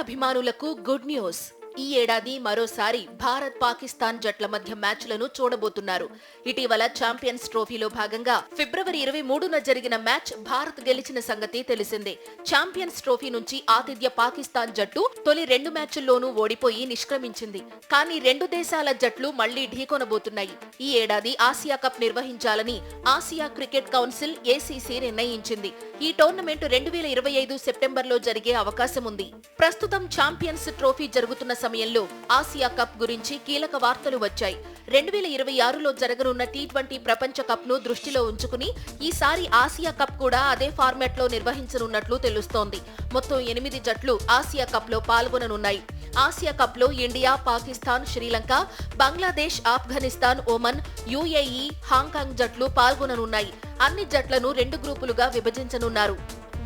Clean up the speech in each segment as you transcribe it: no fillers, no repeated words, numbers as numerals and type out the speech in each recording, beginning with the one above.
అభిమానులకు good news. ఈ ఏడాది మరోసారి భారత్ పాకిస్తాన్ జట్ల మధ్య మ్యాచ్లను చూడబోతున్నారు. ఇటీవల ఛాంపియన్స్ ట్రోఫీలో భాగంగా ఫిబ్రవరి 23న జరిగిన మ్యాచ్ భారత్ గెలిచిన సంగతి తెలిసిందే. ఛాంపియన్స్ ట్రోఫీ నుంచి ఆతిథ్య పాకిస్తాన్ జట్టు తొలి 2 మ్యాచ్ల్లోనూ ఓడిపోయి నిష్క్రమించింది. కానీ 2 దేశాల జట్లు మళ్లీ ఢీకొనబోతున్నాయి. ఈ ఏడాది ఆసియా కప్ నిర్వహించాలని ఆసియా క్రికెట్ కౌన్సిల్ ఏసీసీ నిర్ణయించింది. ఈ టోర్నమెంట్ 2025 సెప్టెంబర్లో జరిగే అవకాశం ఉంది. ప్రస్తుతం ఛాంపియన్స్ ట్రోఫీ జరుగుతున్న సమయంలో ఆసియా కప్ గురించి కీలక వార్తలు వచ్చాయి. 2026లో జరగనున్న టీ20 ప్రపంచ కప్ ను దృష్టిలో ఉంచుకుని ఈసారి ఆసియా కప్ కూడా అదే ఫార్మాట్ లో నిర్వహించనున్నట్లు తెలుస్తోంది. మొత్తం 8 జట్లు ఆసియా కప్ లో పాల్గొననున్నాయి. ఆసియా కప్ లో India, Pakistan, Sri Lanka, Bangladesh, Afghanistan, Oman, UAE, Hong Kong జట్లు పాల్గొననున్నాయి. అన్ని జట్లను 2 గ్రూపులుగా విభజించనున్నారు.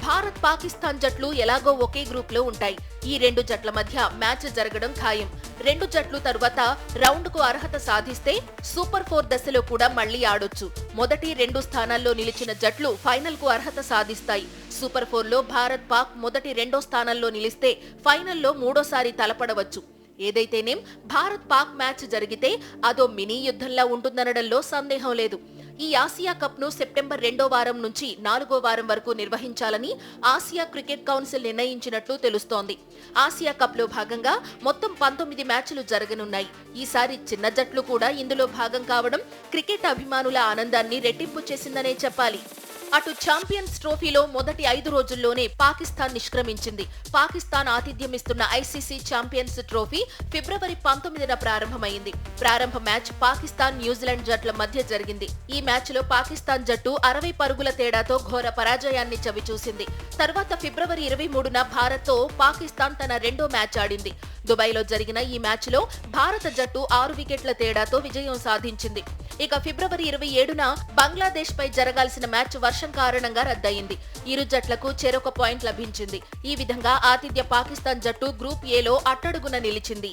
భారత్, పాకిస్తాన్ జట్లు ఎలాగో ఒకే గ్రూప్ లో ఉంటాయి. ఈ 2 జట్ల మధ్య మ్యాచ్ జరగడం ఖాయం. 2 జట్లు తరువాత రౌండ్ కు అర్హత సాధిస్తే సూపర్ 4 దశలో కూడా మళ్లీ ఆడొచ్చు. మొదటి 2 స్థానాల్లో నిలిచిన జట్లు ఫైనల్ కు అర్హత సాధిస్తాయి. సూపర్ 4లో భారత్, పాక్ మొదటి 2వ స్థానంలో నిలిస్తే ఫైనల్లో 3వసారి తలపడవచ్చు. ఏదైతేనేం భారత్ పాక్ మ్యాచ్ జరిగితే అదో మినీ యుద్ధంలా ఉంటుందనడంలో సందేహం లేదు. ఈ ఆసియా కప్ ను సెప్టెంబర్ 2వ వారం నుంచి 4వ వారం వరకు నిర్వహించాలని ఆసియా క్రికెట్ కౌన్సిల్ నిర్ణయించినట్లు తెలుస్తోంది. ఆసియా కప్ లో భాగంగా మొత్తం 19 మ్యాచ్లు జరగనున్నాయి. ఈసారి చిన్న జట్లు కూడా ఇందులో భాగం కావడం క్రికెట్ అభిమానుల ఆనందాన్ని రెట్టింపు చేసిందనే చెప్పాలి. అటు ఛాంపియన్స్ ట్రోఫీలో మొదటి 5 రోజుల్లోనే పాకిస్తాన్ నిష్క్రమించింది. పాకిస్తాన్ ఆతిథ్యమిస్తున్న ఐసీసీ ఛాంపియన్స్ ట్రోఫీ ఫిబ్రవరి 19న ప్రారంభమైంది. ప్రారంభ మ్యాచ్ పాకిస్తాన్, న్యూజిలాండ్ జట్ల మధ్య జరిగింది. ఈ మ్యాచ్ లో పాకిస్తాన్ జట్టు 60 పరుగుల తేడాతో ఘోర పరాజయాన్ని చవిచూసింది. తర్వాత ఫిబ్రవరి 23న భారత్ తో పాకిస్తాన్ తన 2వ మ్యాచ్ ఆడింది. దుబాయ్లో జరిగిన ఈ మ్యాచ్ లో భారత జట్టు 6 వికెట్ల తేడాతో విజయం సాధించింది. ఇక ఫిబ్రవరి 27న బంగ్లాదేశ్ పై జరగాల్సిన మ్యాచ్ వర్షం కారణంగా రద్దయింది. ఇరు జట్లకు చెరొక పాయింట్ లభించింది. ఈ విధంగా ఆతిథ్య పాకిస్తాన్ జట్టు గ్రూప్ ఏలో అట్టడుగున నిలిచింది.